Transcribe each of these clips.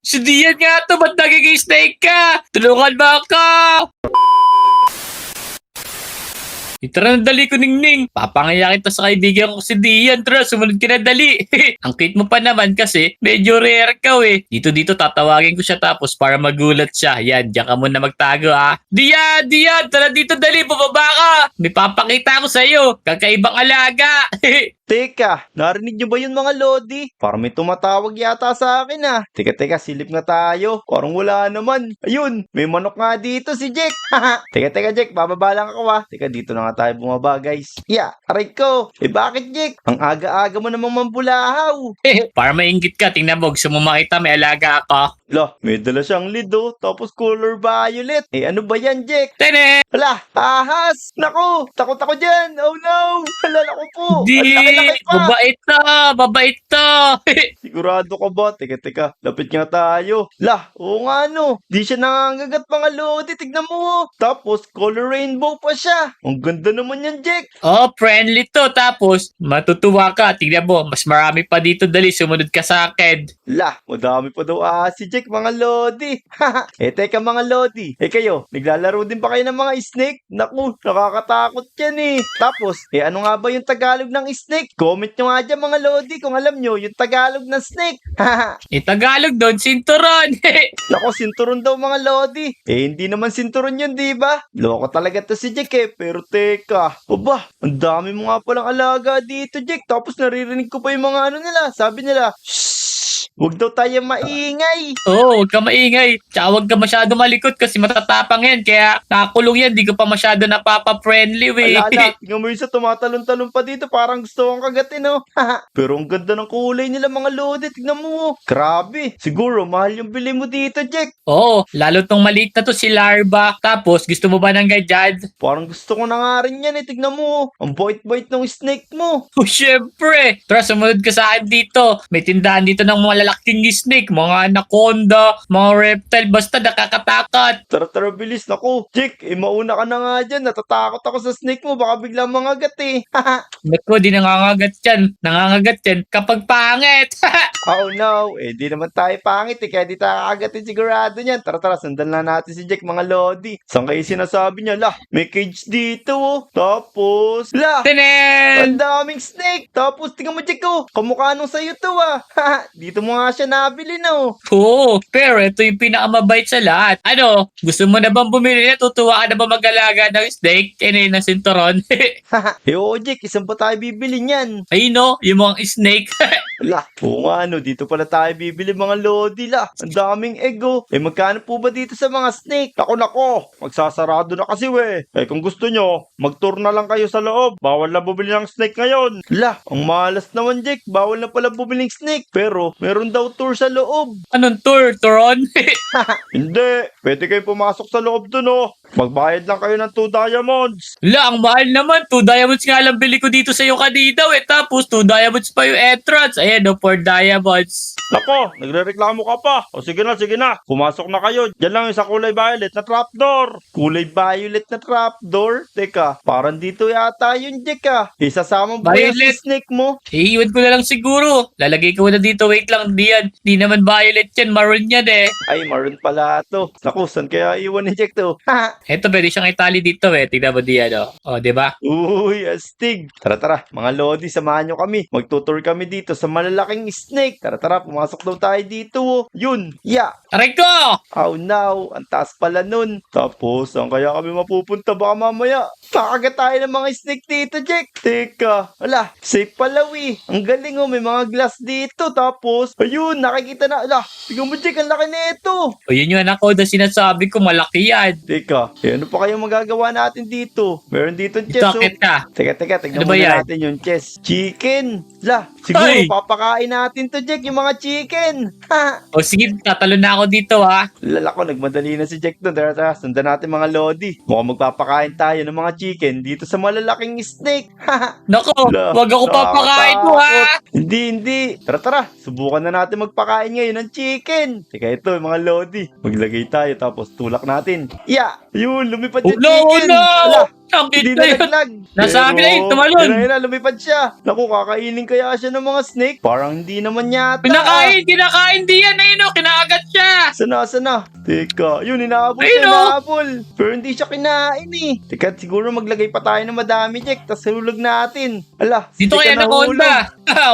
Si Dian nga to, ba't nagiging snake ka? Tulungan mo ako! Tara na dali ko, Ningning. Papangaya kita sa kaibigan ko si Dian. Tara, sumunod ka na dali. Ang cute mo pa naman kasi medyo rare ka eh. Dito tatawagin ko siya tapos para magulat siya. Yan, diyan ka muna magtago ha. Dian, tara dito dali, bumaba ka. May papakita ko sa iyo. Kakaibang alaga. Teka, narinig nyo ba yun mga Lodi? Parang may tumatawag yata sa akin ah. Teka, silip nga tayo. Parang wala naman. Ayun, may manok nga dito si Jack. Teka, Jack, bababa lang ako ah. Teka, dito na nga tayo bumaba guys. Yeah, aray ko. Bakit Jack? Ang aga-aga mo namang mambulahaw. Para mainggit ka, tingnan mo. Gusto mo makita may alaga ako. Lah, may dala siyang lid oh. Tapos color violet. Ano ba yan Jack? Tene! Hala, ahas! Naku, takot ako dyan. Oh no! Hala, naku po. Di! Ang laki-laki pa. Babait to! Sigurado ka ba? Teka, lapit nga tayo. Lah, oo nga no. Di siya nangangagat mga Lodi, tignan mo oh. Tapos, color rainbow pa siya. Ang ganda naman yan, Jack. Oh, friendly to. Tapos, matutuwa ka. Tingnan mo, mas marami pa dito. Dali, sumunod ka sa akin. Lah, madami pa daw si Jack, mga Lodi. Teka mga Lodi. Kayo, naglalaro din ba kayo ng mga snake? Naku, nakakatakot yan eh. Tapos, ano nga ba yung Tagalog ng snake? Comment nyo nga dyan mga Lodi kung alam nyo yung Tagalog ng snake. Tagalog doon, sinturon. Naku, sinturon daw mga Lodi. Hindi naman sinturon yun, di ba? Loko talaga to si Jack eh. Pero teka, aba, ang dami mo nga palang alaga dito, Jack. Tapos naririnig ko pa yung mga nila. Sabi nila, shh! Huwag daw tayo maingay. Oo, huwag ka maingay. Tsaka huwag ka masyado malikot kasi matatapang yan. Kaya nakakulong yan, di ko pa masyado napapa-friendly, we. Ala, tingnan mo yung isa tumatalon-talon pa dito. Parang gusto kong kagatin, oh. Pero ang ganda ng kulay nila mga Lodi. Tignan mo, oh. Grabe. Siguro, mahal yung bili mo dito, Jack. Oo, lalo tong maliit na to si Larva. Tapos, gusto mo ba ng ganyan? Parang gusto ko na nga rin yan, eh. Tignan mo, oh. Ang bait-bait ng snake mo. Oh, syempre. Tara, sumunod ka sa akin dito. May tindahan dito ng mga lalaking snake, mga anaconda, mga reptile. Basta nakakatakot. Tara, bilis. Naku, Jack, mauna ka na nga dyan. Natatakot ako sa snake mo. Baka biglang mangagat, eh. Naku, di nangangagat yan. Nangangagat yan kapag pangit. Oh no, di naman tayo pangit eh, kaya di tayo kakagatin sigurado niyan. Tara, sundan na natin si Jack mga Lodi. Saan kayo sinasabi niya? Lah, may cage dito oh. Tapos, lah, Tenen! ang daming snake. Tapos, tingnan mo Jack oh, kamukha nung sa'yo to ah. Dito mo nga siya nabili no. Oo, pero ito yung pinakamabait sa lahat. Ano, gusto mo na bang bumili na? Tutuwa ka na ba mag-alaga ng snake? Ng sinturon? Oo Jack, isang pa tayo bibili niyan. Ay no, yung mga snake. Lah, oo nga no, dito pala tayo bibili mga Lodi lah. Ang daming egg oh. Magkano po ba dito sa mga snake? Nako, magsasarado na kasi we. Kung gusto nyo, mag-tour na lang kayo sa loob. Bawal na bumili ng snake ngayon. Lah, ang malas naman Jack. Bawal na pala bumili ng snake. Pero, meron daw tour sa loob. Anong tour? Turon? Hindi, pwede kayo pumasok sa loob dun oh. Magbayad lang kayo ng 2 diamonds. La, ang mahal naman. 2 diamonds nga lang bili ko dito sa iyo kanina eh. Tapos 2 diamonds pa yung entrance. Ayan o, 4 diamonds. Nako, nagrereklamo ka pa. O sige na. Pumasok na kayo. Diyan lang yung sa kulay violet na trapdoor. Kulay violet na trapdoor? Teka, parang dito yata yung Jack ah. Isasama mo ba yung Violet. snake mo? Iiwan ko na lang siguro. Lalagay ko na dito. Wait lang, diyan. Di naman violet yan. Maroon yan eh. Ay, maroon pala to. Naku, saan kaya iwan ni Jack to? Eto, pwede siyang itali dito eh. Tignan mo diyan o. O, di ba? Uy, astig. Tara. Mga Lodi, samahan nyo kami. Magtutur kami dito sa malalaking snake. Tara, pumasok daw tayo dito. Oh. Yun, yeah. Aray ko! Oh no, ang taas pala nun. Tapos, saan kaya kami mapupunta baka mamaya? Kakagat tayo ng mga snake dito, Jack. Teka, ala, safe pala Ang galing oh, may mga glass dito. Tapos, ayun, nakikita na. Ala, tingnan mo Jack, ang laki nito. O, yun yung anak ko na sinasabi ko. Malaki yan. Teka, ano pa kayong magagawa natin dito? Meron dito chess Bakit ka? Teka, tignan Ano ba muna yan? natin yung chess. Chicken. La, siguro Ay! papakain natin to Jack, yung mga chicken. O, sige, tatalon na ako dito ha. Lala ko, nagmadali na si Jack doon. Tara, sundan natin mga Lodi. Mukhang magpapakain tayo ng mga chicken dito sa malalaking snake. Nako, La, wag ako papakain mo ha. nakatakot. Hindi. Tara. Subukan na natin magpakain ngayon ng chicken. Teka, ito mga Lodi. Maglagay tayo tapos tulak natin. Yeah! Yun, lumipad yung Oh, no, chicken. no! Ala, Ang cute Hindi na yun. nalaglag. Nasabi na yun, tumalon. Yun na, lumipad siya. Naku, kakainin kaya siya ng mga snake? Parang hindi naman yata. Kinakain, Dian. Ayun o, kinakagat siya. Sana. Teka, yun, inaabol Ayun, siya, oh. inaabol. Pero hindi siya kinain eh. Teka, siguro maglagay pa tayo ng madami, Jack. Tas hulog natin. Ala, si Dito Jack kaya na nahulog. Anaconda.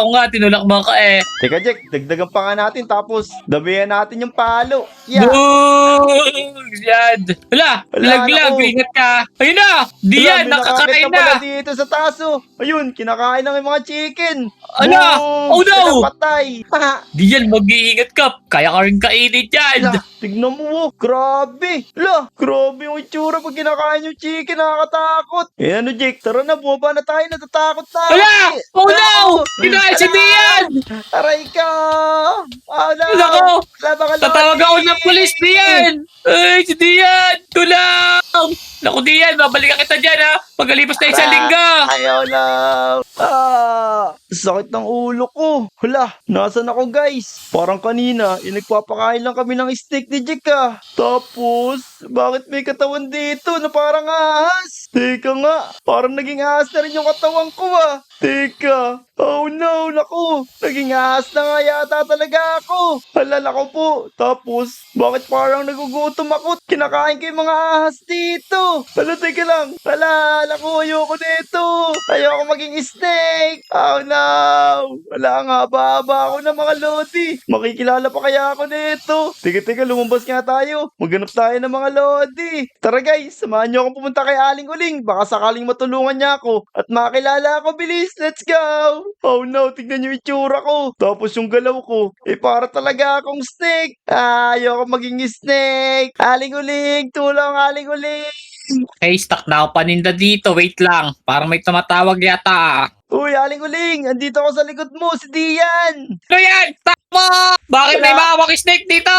Oo nga, tinulak mo ka eh. Teka, Jack, dagdagan pa nga natin. Tapos, dabayan natin yung palo. Yeah. Boom! Yan. Wala, Wala, laglag. naku. Ingat ka. Ayun na. Dian, May nakakita nakakain pala na. dito sa taso. Ayun, kinakain ng mga chicken. Ala! Boom! Oh, no! Sila patay. Dian, mag-iingat ka. Kaya ka rin kainin yan. La, tignan mo, oh. Grabe. La, grabe yung itsura pag kinakain yung chicken. Nakakatakot. Eh ano, Jake? Tara na, bumaba na tayo. Natatakot na. Wala! Oh no! Kinain si Dian! Aray ka. Oh no. Nako! Wala baka Tatawag ako Lodi. ng pulis, Dian! Ay, si Dian! Tulang! Naku, Dian, babalikan kita dyan, ha? Pagkalipas na isang linggo! Ayaw na. Sakit ng ulo ko. Hala, nasan ako guys? Parang kanina, nagpapakain lang kami ng steak ni Jack ah. Tapos, bakit may katawan dito na parang ahas? Teka nga, parang naging ahas na rin yung katawan ko ah. Teka, oh no, naku, naging ahas na nga yata talaga ako. Hala, naku po. Tapos, bakit parang nagugutom ako? Kinakain ko yung mga ahas dito. Hala, teka lang. Hala, naku, ayoko nito. Ayoko maging steak. Oh no. Wala nga, haba ako ng mga lodi. Makikilala pa kaya ako nito. Teka, lumabas nga tayo. Maghanap tayo ng mga lodi. Tara guys, samahan niyo akong pumunta kay Aling Uling. Baka sakaling matulungan niya ako at makilala ako. Bilis, let's go. Oh no, tignan niyo yung itsura ko. Tapos yung galaw ko, para talaga akong snake. Ayoko maging snake. Aling Uling, tulong Aling Uling. Okay, stuck na ako paninda dito. Wait lang. Parang may tumatawag yata. Uy, Aling Uling, andito ako sa likod mo, si Dian. Ano yan? Takbo! Bakit may mawak snake dito?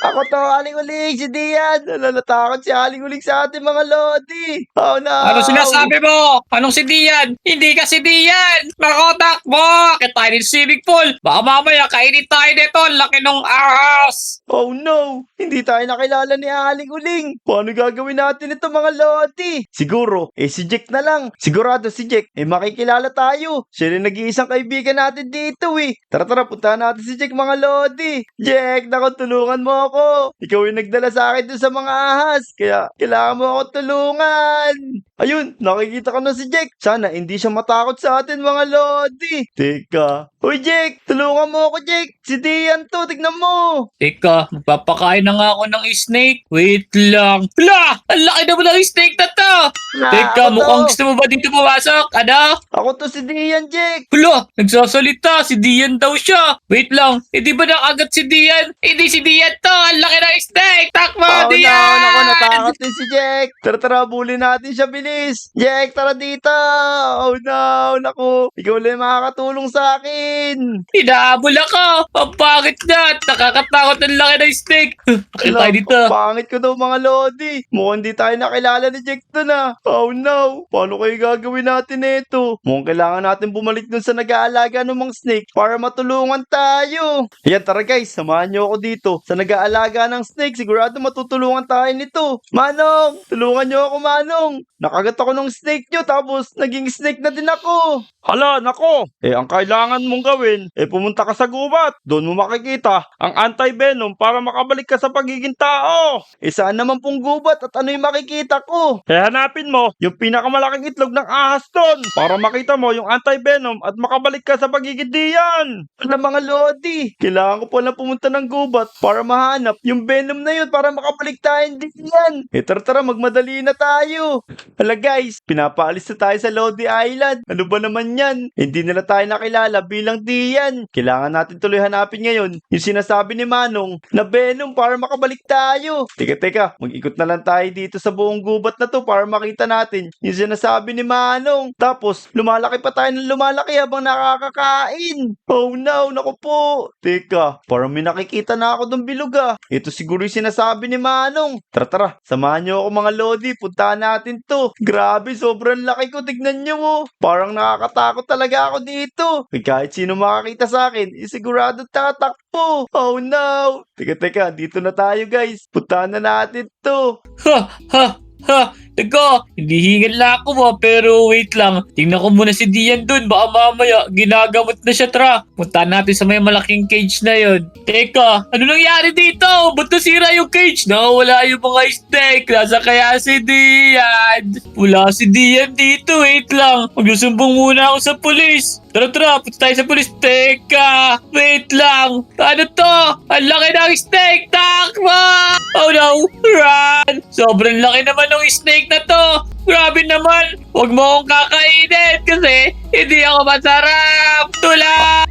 Ako to, Aling Uling, si Dian. Nalalatakot si Aling Uling sa ating mga lodi. Oh no. Ano sinasabi mo? Anong si Dian? Hindi ka si Dian! Nako, takbo! Kita tayo ng swimming pool! Baka mamaya kainin tayo nito! Ang laki ng ahas! Oh no, hindi tayo nakilala ni Aling Uling. Paano gagawin natin ito mga lodi? Siguro, si Jack na lang. Sigurado si Jack, makikilala tayo. Siya rin nag-iisang kaibigan natin dito eh. Tara, puntahan natin si Jack mga lodi. Jack, naku, tulungan mo ako. Ikaw yung nagdala sa akin dun sa mga ahas. Kaya, kailangan mo ako tulungan. Ayun, nakikita ko na si Jack. Sana hindi siya matakot sa atin mga lodi. Teka. Uy Jack, tulungan mo ako Jack. Si Dian to, tignan mo. Teka, magpapakain na nga ako ng snake. Wait lang. Hala! Ang laki naman ng snake na to! Teka, ako to. mukhang gusto mo ba dito pumasok? Ano? Ako to si Dian, Jack. Hala! Nagsasalita. Si Dian daw siya. Wait lang. Di ba nakagat si Dian? Hindi si Dian to. Ang laki ng snake. Takbo, Oh no, Dian! naku, natakot din si Jack. Tara, bulin natin siya, bilis. Jack, tara dito. Oh no, naku. Ikaw lang makakatulong sa akin. Hinahabol ako. Ang pangit na. Nakakatakot ang laki ng snake. Pakita tayo dito. Pangit ko daw mga lodi. Mukhang di tayo nakilala ni Jack dun ah. Oh no, paano kayo gagawin natin ito? Mukhang kailangan natin bumalik dun sa nag-aalaga ng mga snake para matulungan tayo. Yan, tara guys, samahan niyo ako dito sa nag-aalaga ng snake. Sigurado matutulungan tayo nito. Manong, tulungan niyo ako Manong. Nakagat ako ng snake niyo tapos naging snake na din ako. Hala, nako. Ang kailangan mong gawin, pumunta ka sa gubat. Doon mo makikita ang anti-venom para makabalik ka sa pagiging tao. Saan naman pong gubat at ano yung makikita ko? Hanapin mo yung pinakamalaking itlog ng ahas doon para makita mo yung anti-venom at makabalik ka sa pagiging Dian. Alam mga lodi, kailangan ko pala pumunta ng gubat para mahanap yung venom na yun para makabalik tayong Dian. Tara, magmadali na tayo. Hala guys, pinapaalis na tayo sa Lodi Island. Ano ba naman yan? Hindi nila tayo nakilala bilang Dian. Kailangan natin tuloy hanapin ngayon yung sinasabi ni Manong na venom para makabalik tayo. Teka, mag-ikot na lang tayo dito sa buong gubat na to para makita natin yung sinasabi ni Manong. Tapos, lumalaki pa tayo ng lumalaki habang nakakakain. Oh no, naku po. Teka, parang may nakikita na ako ng bilog ah. Ito siguro yung sinasabi ni Manong. Tara, samahan niyo ako mga lodi. Puntahan natin to. Grabe, sobrang laki ko. Tignan niyo mo. Parang nakakatakot talaga ako dito. Kahit sino makakita sa akin, sigurado tatakbo. Oh no. Teka, dito na tayo guys. Puntahan na natin to. Ha! Ha, teka, hindi hingal na ako pero wait lang. Tingnan ko muna si Dian dun, baka mamaya ginagamot na siya, Tra. Punta natin sa may malaking cage na yon. Teka, ano nangyari dito? Ba't nasira yung cage? Nawala yung mga snake. Nasa kaya si Dian? Wala si Dian dito, wait lang. Magsusumbong muna ako sa pulis. Tara, punta tayo sa pulis. Teka, wait lang. Ano to? Ang laki ng snake. Takbo! Oh no, run! Sobrang laki naman ng snake na to. Grabe naman. Huwag mo akong kakainin kasi hindi ako masarap. Tulang!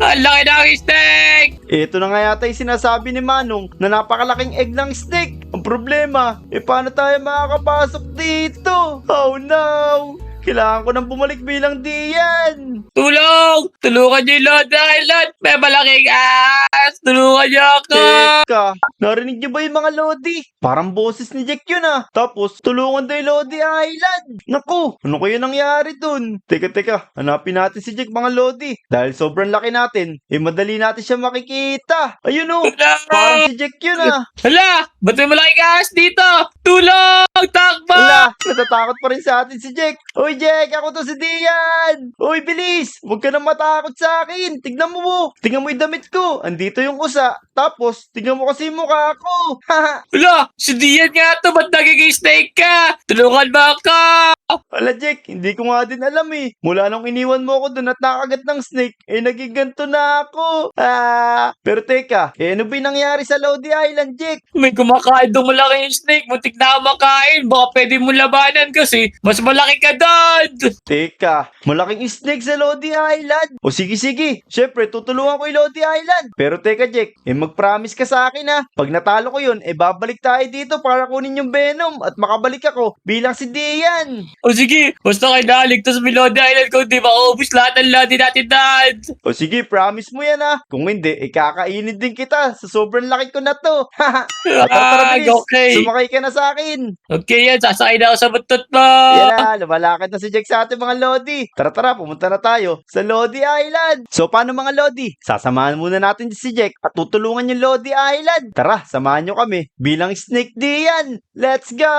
Ang laki ng snake! Ito na nga yata yung sinasabi ni Manong na napakalaking egg ng snake. Ang problema, paano tayo makakapasok dito? Oh no! Kailangan ko nang bumalik bilang Dian. Tulong! Tulungan niyo yung Lord Island! May malaking ass! Tulungan niyo ako! Teka, narinig niyo ba yung mga Lodi? Parang boses ni Jack yun ah. Tapos, tulungan daw yung Lodi Island. Naku, ano kaya nangyari dun? Teka, hanapin natin si Jack mga Lodi. Dahil sobrang laki natin, madali natin siya makikita. Ayun oh, parang si Jack yun ah. Hala! Ba't may malaking ass dito? Tulong! Takbo! Wala, natatakot pa rin sa atin si Jack. Uy Jack, ako to si Dian. Uy bilis, huwag ka nang matakot sa akin. Tignan mo yung damit ko. Andito yung usa. Tapos, tignan mo kasi yung mukha ko. Haha. Hala! Si Dian nga to! Ba't nagiging snake ka? Tulungan mo ako! Wala Jack, hindi ko nga din alam eh. Mula nung iniwan mo ako dun at nakagat ng snake, naging ganito na ako. Pero teka, ano ba yung nangyari sa Lodi Island, Jack? May kumakain doon malaking snake. Muntik na ako makain. Baka pwede mo labanan kasi mas malaki ka doon. Teka, malaking snake sa Lodi Island. O sige, syempre tutulungan ko yung Lodi Island. Pero teka Jack, mag-promise ka sa akin ha. Pag natalo ko yun, babalik tayo dito para kunin yung Venom at makabalik ako bilang si Dian. O sige, basta kayo nakaligtas sa Lodi Island kung di maubos lahat ng Lodi natin dad. O sige, promise mo yan ha. Kung hindi, kakainin din kita sa sobrang laki ko na to. Tara, bilis. Okay. Sumakay ka na sa akin. Okay yan, sasakay na ako sa buntot mo. Yan na, lumalakad na si Jack sa ating mga Lodi. Tara, pumunta na tayo sa Lodi Island. So, paano mga Lodi? Sasamahan muna natin si Jack at tutulungan yung Lodi Island. Tara, samahan nyo kami bilang Snake Dian. Let's go!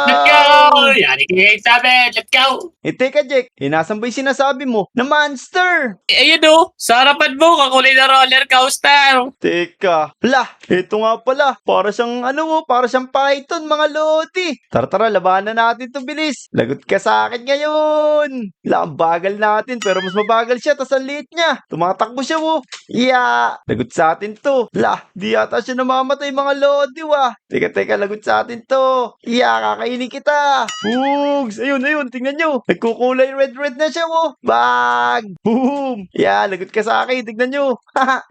Let's go! Yani kayo sa amin. Let's go! Teka Jack, nasan ba yung sinasabi mo na monster? Ayun o, sa harapan mo, kakulay na roller coaster. Teka, ito nga pala. Para siyang para siyang python mga Lodi. Tara, labanan natin to bilis. Lagot ka sa akin ngayon. Ang bagal natin pero mas mabagal siya tas ang liit niya. Tumatakbo siya lagot sa atin to. Di yata siya namamatay mga Lodi Teka, lagot sa atin to. Kakainin kita. Bugs! Ayun, tingnan nyo. Nagkukulay red na siya Bag! Boom! Lagot ka sa akin. Tingnan nyo.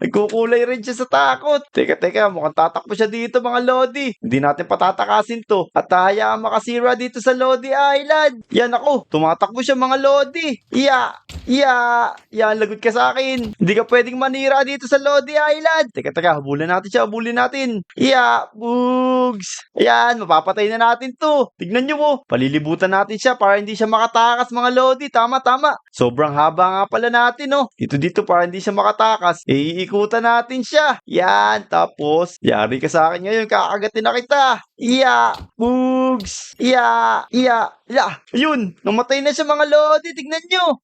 Nagkukulay red siya sa takot. Teka, mukhang tatakbo siya dito mga Lodi. Hindi natin patatakasin to. At hayaan makasira dito sa Lodi Island. Yan ako. Tumatakbo siya mga Lodi. Lagot ka sa akin. Hindi ka pwedeng manira dito sa Lodi Island. Teka, habulin natin. Bugs! Ayan, mapapatay na natin to. Tignan nyo palilibutan natin siya para hindi siya makatakas mga Lodi. Tama. Sobrang haba nga pala natin Dito para hindi siya makatakas. Iikutan natin siya. Yan, tapos, yari ka sa akin ngayon. Kakagatin na kita. Bugs! Ayun, namatay na siya mga Lodi. Tignan nyo.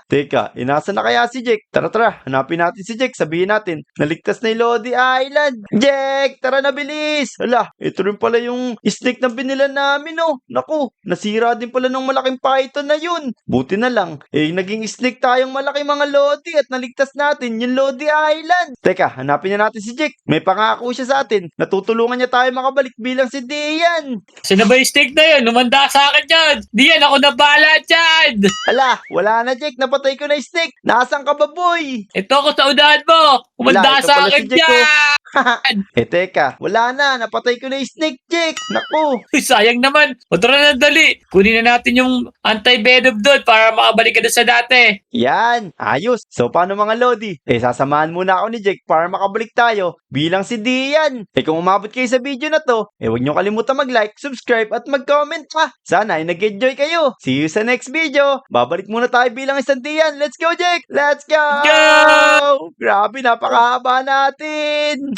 Teka, inasa na kaya si Jack? Tara, hanapin natin si Jack. Sabihin natin, naligtas na yung Lodi Island. Jack, tara na bilis. Ito rin pala yung snake na binilan namin Naku, nasira din pala ng malaking python na yun. Buti na lang, naging snake tayong malaki mga Lodi at naligtas natin yung Lodi Island. Teka, hanapin na natin si Jack. May pangako siya sa atin. Natutulungan niya tayo makabalik bilang si Dian. Sino ba yung snake na yun? Lumanda sa akin dyan. Diyan, ako na bahala dyan. Wala na Jack. Napatay ko na yung snake. Nasaan ka ba boy? Ito ako sa unahan mo. Kumanda Ito sa pala akin si Jack, dyan. Teka, wala na. Napatay ko na yung snake Jack. Naku. Uy, sayang naman. O tara na dali. Kunin na natin yung anti-venom doon para makabalik ka doon sa dati. Yan, ayos. So paano mga Lodi? Sasamahan muna ako ni Jack para makabalik tayo bilang si Dian. Kung umabot kayo sa video na to, huwag nyo kalimutan mag-like, subscribe at mag-comment pa. Sana ay nag-enjoy kayo. See you sa next video. Babalik muna tayo bilang isang Dian. Let's go Jack! Let's go! Go! Grabe, napakahaba natin.